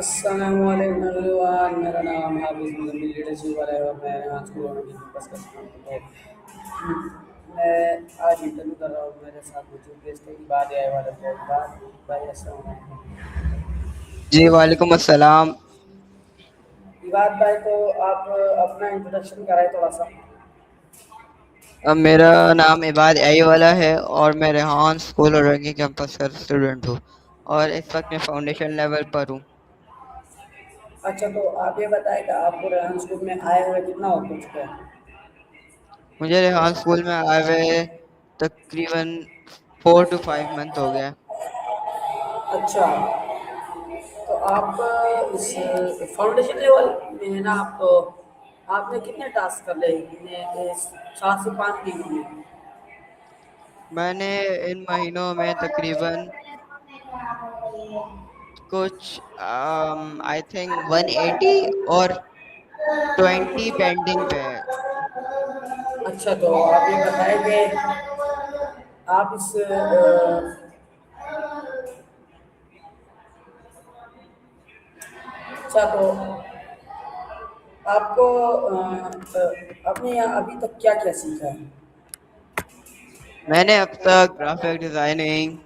अस्सलामुअलैकुम एवरीवन, मेरा नाम हाफिज़ मुज़म्मिल लीडरशिप वाला है और मैं यहाँ स्कूल में कैंपस का स्टूडेंट हूँ। मैं आज इंटरव्यू कर रहा हूँ। मेरे साथ मौजूद गेस्ट है इबाद आए वाले को इबाद भाई। अस्सलाम वालेकुम। जी वालेकुम अस्सलाम। इबाद भाई, तो आप अपना इंट्रोडक्शन कराए थोड़ा सा। अब मेरा नाम इबाद आई वाला है और मैं रेहान स्कूल और रंगी कैंपस का स्टूडेंट हूँ और इस वक्त मैं फाउंडेशन लेवल पर हूँ। अच्छा, तो आप ये बताएं कि आपको रेहान स्कूल में आए हुए कितना वक्त हो चुका है? मुझे रेहान स्कूल में आए हुए तकरीबन 4 to 5 मंथ हो गया। अच्छा, तो आप इस फाउंडेशन लेवल में है ना आप, तो आपने कितने टास्क कर लिए इन्हें 7 से 5 दिन में? मैंने इन महीनों में तकरीबन कुछ आई थिंक 180 और 20 पेंडिंग पे है। अच्छा, तो आप ये बताएं कि आप इस अच्छा, तो आपको आपने यहाँ अभी तक क्या क्या सीखा है? मैंने अब तक ग्राफिक डिजाइनिंग,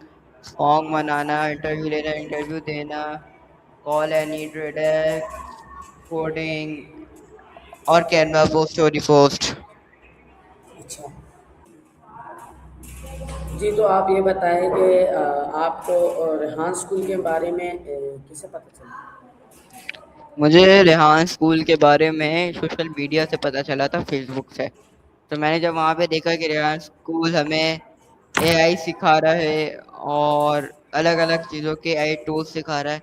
सॉन्ग बनाना, इंटरव्यू लेना, इंटरव्यू देना, कॉल एनी ट्रेडर, कोडिंग और कैनवा पोस्ट, स्टोरी पोस्ट। अच्छा जी, तो आप ये बताएं कि आपको रेहान स्कूल के बारे में किसे पता चला? मुझे रेहान स्कूल के बारे में सोशल मीडिया से पता चला था, फेसबुक से। तो मैंने जब वहाँ पे देखा कि रेहान स्कूल हमें एआई सिखा रहा है और अलग अलग चीज़ों के एआई टूल्स सिखा रहा है,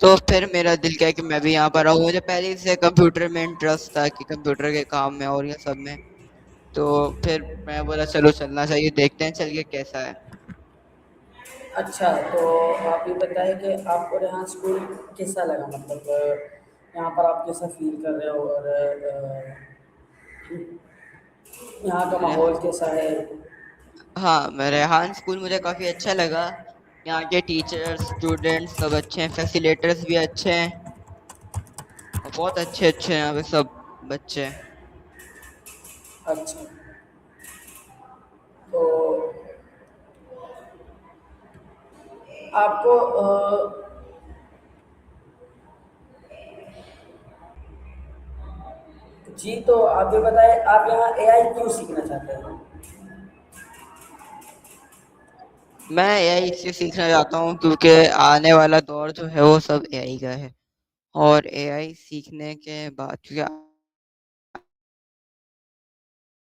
तो फिर मेरा दिल किया कि मैं भी यहाँ पर आऊँ। मुझे पहले से कंप्यूटर में इंटरेस्ट था कि कंप्यूटर के काम में और ये सब में। तो फिर मैं बोला चलो चलना चाहिए, देखते हैं चल के कैसा है। अच्छा, तो आप ये बताएं कि आपको रेहान स्कूल कैसा लगा? मतलब यहाँ पर आप कैसा फील कर रहे हो, और यहाँ का रे- माहौल कैसा है? हाँ, रेहान स्कूल मुझे काफ़ी अच्छा लगा। यहाँ के टीचर्स, स्टूडेंट्स सब अच्छे हैं, फैसिलिटेटर्स भी अच्छे हैं और बहुत अच्छे अच्छे हैं यहाँ पे सब बच्चे। अच्छा, तो आपको जी, तो आप ये बताएं, आप यहाँ एआई क्यों सीखना चाहते हैं? मैं एआई इसलिए सीखना चाहता हूँ क्योंकि आने वाला दौर जो है वो सब एआई का है। और एआई सीखने के बाद, क्योंकि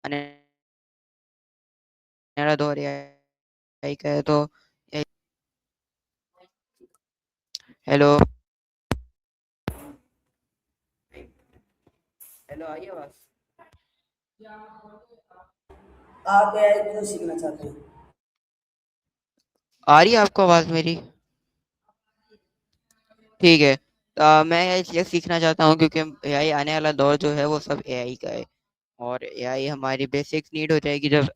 आने वाला दौर एआई का है, तो हेलो हेलो आइए आवाज। आप एआई क्यों सीखना चाहते हैं? आ रही है आपको आवाज मेरी? ठीक है। मैं ये सीखना चाहता हूँ क्योंकि एआई आने वाला दौर जो है वो सब एआई का है और एआई हमारी बेसिक नीड हो जाएगी। जब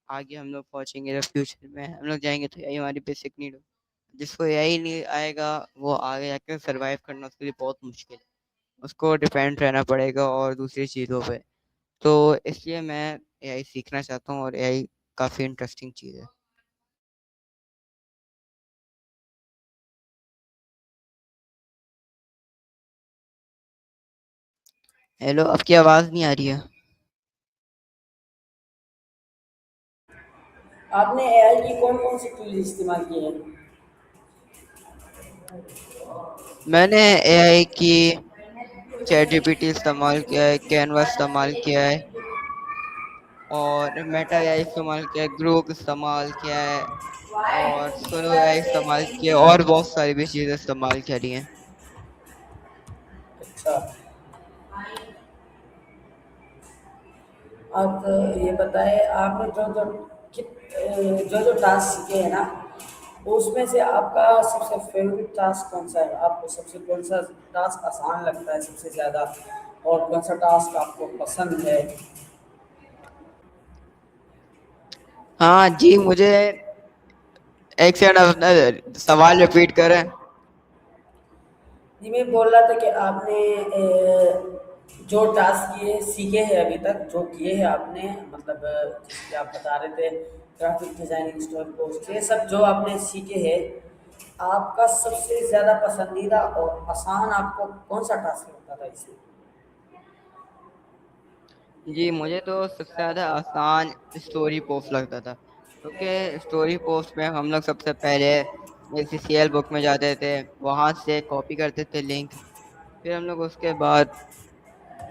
आगे हम लोग पहुंचेंगे, जब फ्यूचर में हम लोग जाएंगे, तो एआई हमारी बेसिक नीड हो। जिसको एआई नहीं आएगा वो आगे जाकर सरवाइव करना उसके लिए बहुत मुश्किल है। उसको डिपेंड रहना पड़ेगा और दूसरी चीज़ों पे। तो इसलिए मैं एआई सीखना चाहता हूँ और एआई काफ़ी इंटरेस्टिंग चीज़ है। हेलो, आपकी आवाज़ नहीं आ रही है। आपने एआई की कौन कौन सी टूल इस्तेमाल की है? मैंने एआई की चैट जीपीटी इस्तेमाल किया है, कैनवा इस्तेमाल किया है और मेटा एआई इस्तेमाल किया है, ग्रुप इस्तेमाल किया है और सुनो एआई इस्तेमाल किया है और बहुत सारी भी चीज़ें इस्तेमाल करी हैं। अच्छा, आप ये बताएं, आपने जो जो टास्क सीखे हैं ना, उसमें से आपका सबसे फेवरेट टास्क कौन सा है? आपको सबसे कौन सा टास्क आसान लगता है सबसे ज़्यादा, और कौन सा टास्क आपको पसंद है? हाँ जी, मुझे एक सेकंड, अपना सवाल रिपीट करें। जी मैं बोल रहा था कि आपने जो टास्क किए सीखे हैं अभी तक जो किए हैं आपने मतलब जैसे कि आप बता रहे थे ग्राफिक डिजाइनिंग स्टोरी पोस्ट ये सब जो आपने सीखे हैं आपका सबसे ज़्यादा पसंदीदा और आसान आपको कौन सा टास्क लगता था इसमें? जी, मुझे तो सबसे ज़्यादा आसान स्टोरी पोस्ट लगता था, क्योंकि स्टोरी पोस्ट में हम लोग सबसे पहले एचसीएल बुक में जाते थे, वहाँ से कॉपी करते थे लिंक, फिर हम लोग उसके बाद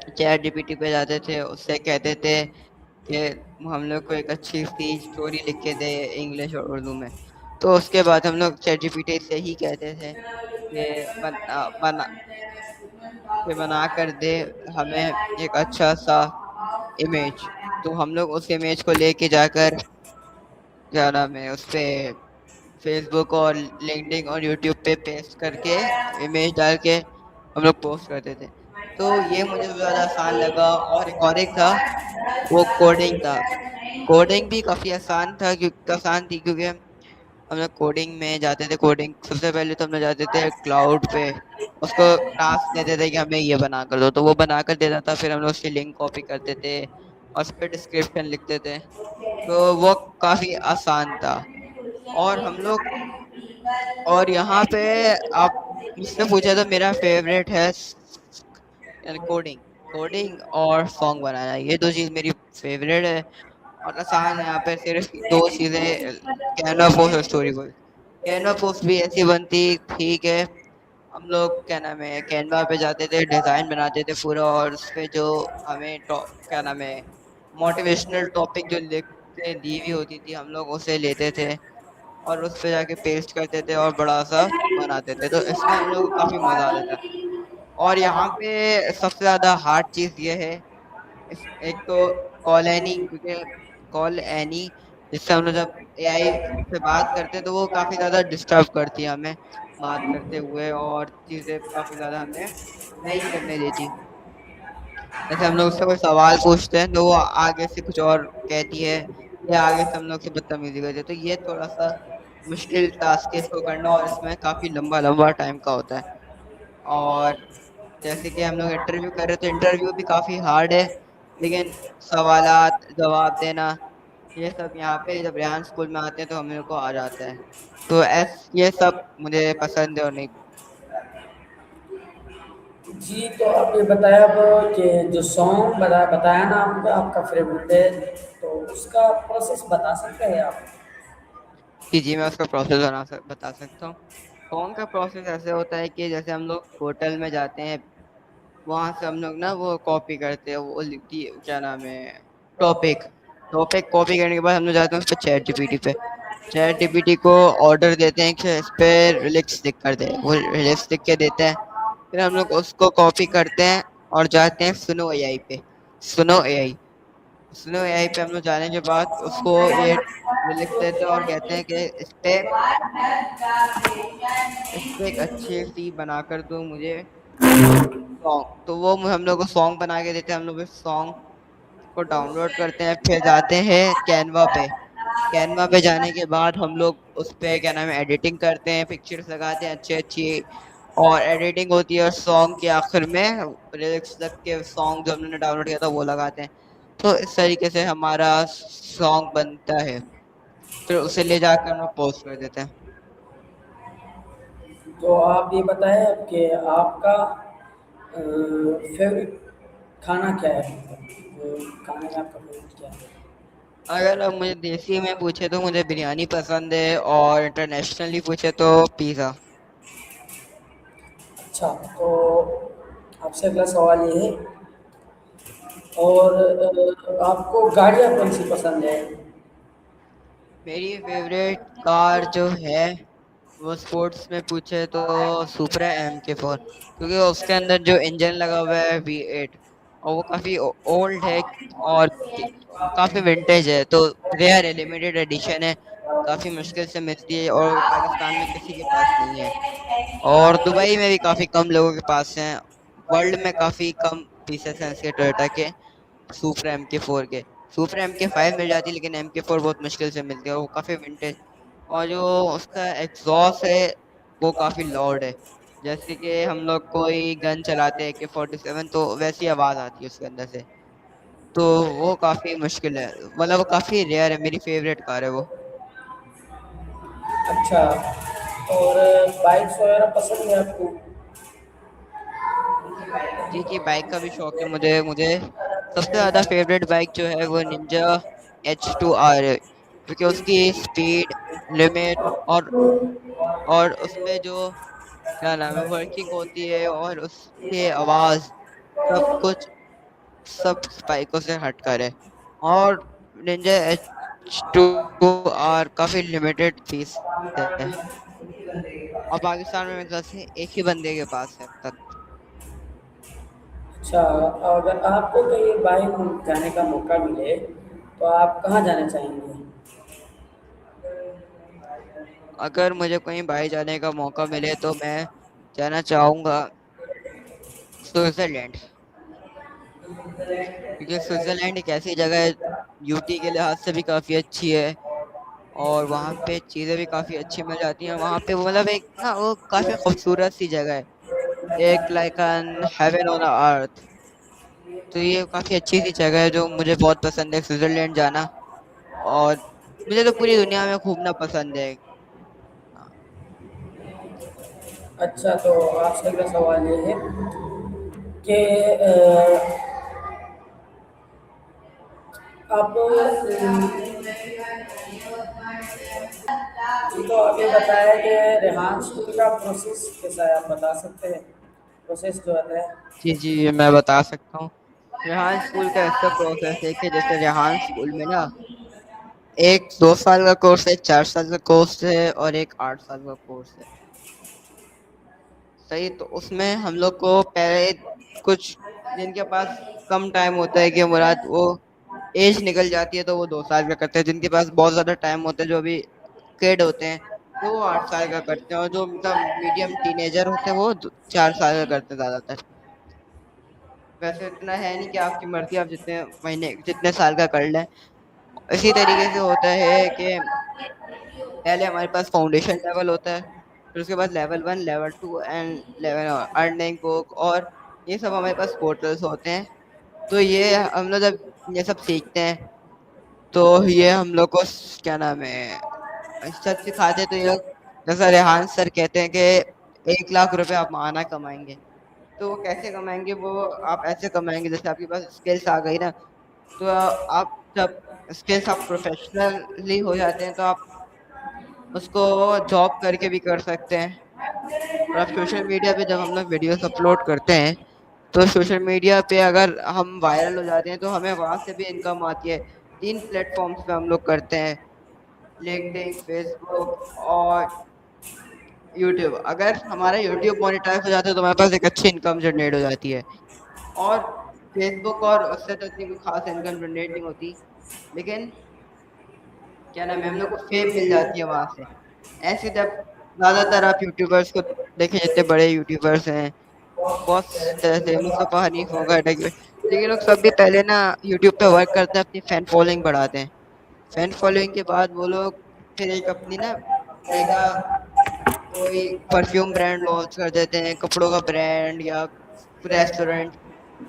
चैट जीपीटी पे जाते थे, उससे कहते थे कि हम लोग को एक अच्छी सी स्टोरी लिख के दे इंग्लिश और उर्दू में। तो उसके बाद हम लोग चैट जीपीटी से ही कहते थे कि बना कर दे हमें एक अच्छा सा इमेज। तो हम लोग उस इमेज को लेके जाकर क्या नाम है उस पे फेसबुक और लिंक्डइन और यूट्यूब पे पेस्ट करके इमेज डाल के हम लोग पोस्ट करते थे। तो ये मुझे सबसे ज़्यादा आसान लगा। और एक था, वो कोडिंग था। कोडिंग भी काफ़ी आसान था, आसान थी, क्योंकि हम लोग कोडिंग में जाते थे। कोडिंग सबसे पहले तो हम लोग जाते थे क्लाउड पे, उसको टास्क देते थे कि हमें ये बना कर दो, तो वो बना कर देता था। फिर हम लोग उसकी लिंक कॉपी करते थे और उस पर डिस्क्रिप्शन लिखते थे, तो वो काफ़ी आसान था। और हम लोग और यहाँ पे आप मुझसे पूछे तो मेरा फेवरेट है कोडिंग। कोडिंग और सॉन्ग बनाना, ये दो चीज़ मेरी फेवरेट है। और आसान है यहाँ पे सिर्फ दो चीज़ें, कैनवा पोस्ट और स्टोरी पोस्ट। कैनवा पोस्ट भी ऐसी बनती, ठीक है, हम लोग क्या नाम है कैनवा पे जाते थे, डिज़ाइन बनाते थे पूरा, और उस पे जो हमें क्या नाम है मोटिवेशनल टॉपिक जो लिख के दी हुई होती थी, हम लोग उसे लेते थे और उस पे जाके पेस्ट करते थे और बड़ा सा बनाते थे। तो इसमें हम लोग को काफ़ी मज़ा आता था। और यहाँ पे सबसे ज़्यादा हार्ड चीज़ ये है, एक तो कॉल एनी, क्योंकि कॉल एनी जिससे हम लोग जब एआई से बात करते हैं तो वो काफ़ी ज़्यादा डिस्टर्ब करती है हमें बात करते हुए, और चीज़ें काफ़ी ज़्यादा हमें नहीं करने देती। जैसे हम लोग उससे कोई सवाल पूछते हैं तो वो आगे से कुछ और कहती है, या आगे से हम लोग से बदतमीजी करती है। तो ये थोड़ा सा मुश्किल टास्क है इसको करना, और इसमें काफ़ी लंबा लंबा टाइम का होता है। और जैसे कि हम लोग इंटरव्यू कर रहे, तो इंटरव्यू भी काफ़ी हार्ड है, लेकिन सवालात जवाब देना ये सब यहाँ पे जब रेहान स्कूल में आते हैं तो हम लोग को आ जाता है। तो ये सब मुझे पसंद है और नहीं। जी तो आप ये बताया अब कि जो सॉन्ग बताया ना आपका आपका फेवरेट है तो उसका प्रोसेस बता सकते हैं आप? जी, मैं उसका प्रोसेस बता सकता हूँ। सॉन्ग का प्रोसेस ऐसे होता है कि जैसे हम लोग होटल में जाते हैं, वहाँ से हम लोग ना वो कॉपी करते हैं, वो लिखती क्या नाम है टॉपिक। टॉपिक कॉपी करने के बाद हम लोग जाते हैं उस पर चैट जीपीटी पे, चैट जीपीटी को ऑर्डर देते हैं कि इस पे लिरिक्स लिख कर दे, वो लिरिक्स लिख के देते हैं। फिर हम लोग उसको कॉपी करते हैं और जाते हैं सुनो एआई पे। सुनो एआई सुनो एआई पे हम लोग जाने के बाद उसको ये लिरिक्स देते हैं और कहते हैं कि इस पे एक अच्छी सी बनाकर दो मुझे सॉन्ग। तो वो हम लोग को सॉन्ग बना के देते हैं। हम लोग उस सॉन्ग को डाउनलोड करते हैं, फिर जाते हैं कैनवा पे। कैनवा पे जाने के बाद हम लोग उस पे क्या नाम है एडिटिंग करते हैं, पिक्चर्स लगाते हैं अच्छी अच्छी, और एडिटिंग होती है, और सॉन्ग के आखिर में लिरिक्स लग के सॉन्ग जो हमने डाउनलोड किया था वो लगाते हैं। तो इस तरीके से हमारा सॉन्ग बनता है, फिर उसे ले जाकर हम लोग पोस्ट कर देते हैं। तो आप ये बताएं अब कि आपका फेवरेट खाना क्या है खाने में आपका फेवरेट क्या है? अगर अब मुझे देसी में पूछे तो मुझे बिरयानी पसंद है, और इंटरनेशनली पूछे तो पिज़्ज़ा। अच्छा तो आपसे अगला सवाल ये है और आपको गाड़ियाँ कौन सी पसंद है? मेरी फेवरेट कार जो है वो स्पोर्ट्स में पूछे तो सुपरा MK4, क्योंकि उसके अंदर जो इंजन लगा हुआ है V8, और वो काफ़ी ओल्ड है, और काफ़ी विंटेज है, तो रेयर है, लिमिटेड एडिशन है, काफ़ी मुश्किल से मिलती है, और पाकिस्तान में किसी के पास नहीं है। और दुबई में भी काफ़ी कम लोगों के पास हैं। वर्ल्ड में काफ़ी कम पीसेस हैं इसके टोयोटा के, सुपर MK4 के। सुपर MK5 मिल जाती है, लेकिन MK4 बहुत मुश्किल से मिलती है, और वो काफ़ी विंटेज, और जो उसका एग्जॉस्ट है वो काफ़ी लाउड है। जैसे कि हम लोग कोई गन चलाते हैं AK-47, तो वैसी आवाज आती है उसके अंदर से। तो वो काफी मुश्किल है, मतलब वो काफी रेयर है, मेरी फेवरेट कार है वो। अच्छा, और बाइक्स वगैरह पसंद है आपको? जी जी, बाइक का भी शौक है मुझे। मुझे सबसे ज्यादा फेवरेट बाइक जो है वो Ninja H2R है, क्योंकि उसकी स्पीड लिमिट और उसमें जो क्या नाम है वर्किंग होती है और उसकी आवाज, सब कुछ सब बाइकों से हटकर है। और Ninja H2R काफी लिमिटेड पीस है, और पाकिस्तान में मेरे ख्याल से एक ही बंदे के पास है अब तक। अच्छा, अगर आपको कहीं बाहर मुल्क जाने का मौका मिले तो आप कहाँ जाना चाहेंगे? अगर मुझे कहीं बाहर जाने का मौका मिले तो मैं जाना चाहूंगा स्विट्जरलैंड, क्योंकि स्विट्जरलैंड एक ऐसी जगह है, ब्यूटी के लिहाज से भी काफी अच्छी है, और वहाँ पे चीजें भी काफी अच्छी मिल जाती हैं। वहाँ पे मतलब एक ना वो काफी खूबसूरत सी जगह है, एक like an heaven on earth. तो ये काफी अच्छी सी जगह है जो मुझे बहुत पसंद है, स्विट्जरलैंड जाना। और मुझे तो पूरी दुनिया में घूमना पसंद है। अच्छा, तो आपसे अगला सवाल ये है कि आप तो अभी बताया कि रेहान स्कूल का प्रोसेस कैसा है, आप बता सकते हैं प्रोसेस जो होता है? जी जी, मैं बता सकता हूँ। रेहान स्कूल का ऐसा प्रोसेस है कि जैसे रेहान स्कूल में ना एक 2 साल का कोर्स है, 4 साल का कोर्स है, और एक 8 साल का कोर्स है। सही, तो उसमें हम लोग को पहले कुछ, जिनके पास कम टाइम होता है कि मुराद वो एज निकल जाती है, तो वो 2 साल का करते हैं। जिनके पास बहुत ज्यादा टाइम होता है, जो अभी किड होते हैं, तो वो 8 साल का करते हैं। और जो मतलब मीडियम टीनेजर होते हैं वो 4 साल का करते हैं ज्यादातर। वैसे इतना है नहीं कि आपकी मर्जी, आप जितने महीने जितने साल का कर लें। इसी तरीके से होता है कि पहले हमारे पास फाउंडेशन लेवल होता है, फिर उसके बाद level 1, level 2 and level earning book, और ये सब हमारे पास पोर्टल्स होते हैं। तो ये हम लोग जब ये सब सीखते हैं, तो ये हम लोग को क्या नाम है सब सिखाते हैं। तो ये लोग, जैसा रेहान सर कहते हैं कि 1 लाख रुपए आप माहाना कमाएंगे। तो वो कैसे कमाएंगे, वो आप ऐसे कमाएंगे जैसे आपके पास स्किल्स आ गई ना, तो आप जब स्किल्स आप प्रोफेशनली हो जाते हैं, तो आप उसको जॉब करके भी कर सकते हैं। और आप सोशल मीडिया पे जब हम लोग वीडियोस अपलोड करते हैं, तो सोशल मीडिया पे अगर हम वायरल हो जाते हैं, तो हमें वहां से भी इनकम आती है। 3 प्लेटफॉर्म्स पे हम लोग करते हैं, लिंक्डइन, फेसबुक और यूट्यूब। अगर हमारा यूट्यूब मोनेटाइज हो जाता है, तो हमारे पास एक अच्छी इनकम जनरेट हो जाती है। और फेसबुक और उससे तो इतनी कोई खास इनकम जनरेट नहीं होती, लेकिन क्या नाम है हम लोग को फेम मिल जाती है वहां से। ऐसे जब ज्यादातर आप यूट्यूबर्स को देखें, जितने बड़े यूट्यूबर्स हैं, बहुत तरह से मुस्तफा हनीफ होगा, तो ये लोग सब भी पहले ना यूट्यूब पे वर्क करते हैं, अपनी फैन फॉलोइंग बढ़ाते हैं। फैन फॉलोइंग के बाद वो लोग फिर एक अपनी ना मेगा कोई परफ्यूम ब्रांड लॉन्च कर देते हैं, कपड़ों का ब्रांड या रेस्टोरेंट।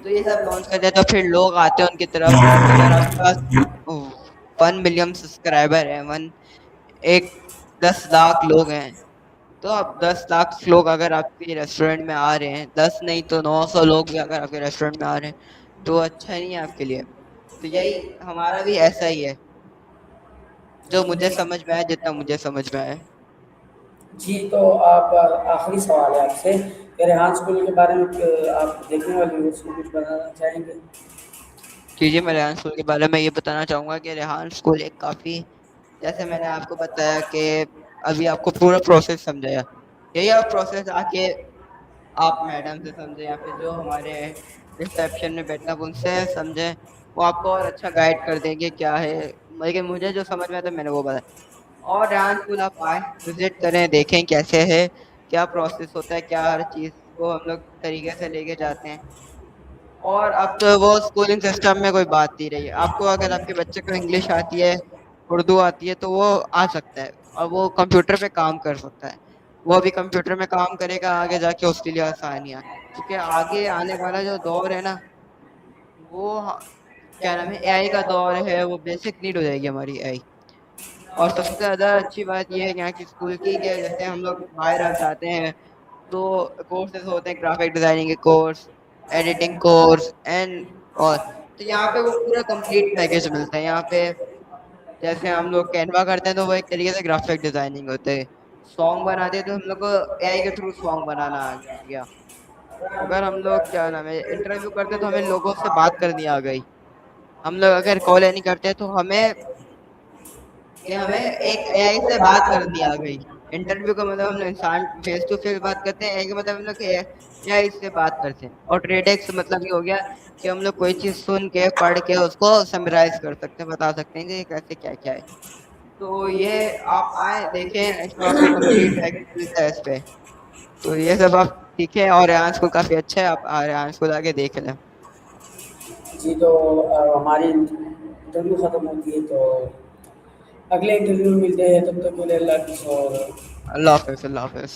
तो ये सब लॉन्च कर देते हैं, तो फिर लोग आते हैं उनकी तरफ। अगर आपके पास 1 मिलियन सब्सक्राइबर है, वन एक 10 लाख लोग हैं, तो आप 10 लाख लोग अगर आपके रेस्टोरेंट में आ रहे हैं, 10 नहीं तो 900 लोग भी अगर आपके रेस्टोरेंट में आ रहे हैं, तो अच्छा नहीं है आपके लिए। तो यही हमारा भी ऐसा ही है, जो मुझे समझ में आया, जितना मुझे समझ में आया। जी, तो आप आखिरी सवाल है आपसे कि रेहान स्कूल के बारे में आप देखने वाले व्यूअर्स को कुछ बताना चाहेंगे? जी जी, मैं रेहान स्कूल के बारे में ये बताना चाहूंगा कि रेहान स्कूल एक काफी, जैसे मैंने आपको बताया कि अभी आपको पूरा प्रोसेस समझाया, यही आप प्रोसेस आके आप मैडम से समझे या फिर जो हमारे रिसेप्शन में बैठना आप उनसे समझे, वो आपको और अच्छा गाइड कर देंगे क्या है। लेकिन मुझे जो समझ में आता है मैंने वो बताया। और रेहान स्कूल आप आए, विजिट करें, देखें कैसे है, क्या प्रोसेस होता है, क्या हर चीज़ को हम लोग तरीके से लेके जाते हैं। और अब तो वो स्कूलिंग सिस्टम में कोई बात नहीं रही है। आपको अगर आपके बच्चे को इंग्लिश आती है, उर्दू आती है, तो वो आ सकता है और वो कंप्यूटर पे काम कर सकता है। वो अभी कंप्यूटर में काम करेगा आगे जाके उसके लिए आसानियाँ, क्योंकि आगे आने वाला जो दौर है ना वो क्या नाम है एआई का दौर है, वो बेसिक नीड हो जाएगी हमारी एआई। और सबसे ज़्यादा अच्छी बात ये है यहाँ की स्कूल की कि जैसे हम लोग बाहर आ जाते हैं तो कोर्सेज होते हैं, ग्राफिक डिजाइनिंग के कोर्स, एडिटिंग कोर्स एंड और तो यहाँ पे वो पूरा कंप्लीट पैकेज मिलता है यहाँ पे। जैसे हम लोग कैनवा करते हैं तो वो एक तरीके से ग्राफिक डिजाइनिंग होते हैं, सॉन्ग बनाते हैं तो हम लोग को एआई के थ्रू सॉन्ग बनाना आ गया। अगर हम लोग क्या नाम है इंटरव्यू करते हैं तो हमें लोगों से बात करनी आ गई। हम लोग अगर कॉल नहीं करते तो हमें एक एआई से बात करनी आ गई। इंटरव्यू का मतलब हम लोग इंसान फेस टू फेस बात करते हैं, एआई का मतलब हम लोग एआई से बात करते हैं। और ट्रेडेक्स मतलब ये हो गया कि हम लोग कोई चीज सुन के पढ़ के उसको समराइज कर सकते हैं, बता सकते हैं कि ये कैसे क्या क्या है। तो ये आप आए देखें, इसमें आपको कंप्लीट पैकेज मिलता है इस पे। तो ये सब आप सीखें और रेहान स्कूल काफ़ी अच्छा है, आप रेहान स्कूल आके देख लें। जी, तो हमारी इंटरव्यू ख़त्म होती है, तो अगले इंटरव्यू में मिलते हैं। तब तक के लिए अल्लाह हाफ़िज़ और अल्लाह हाफ़िज़, अल्लाह हाफ़िज़।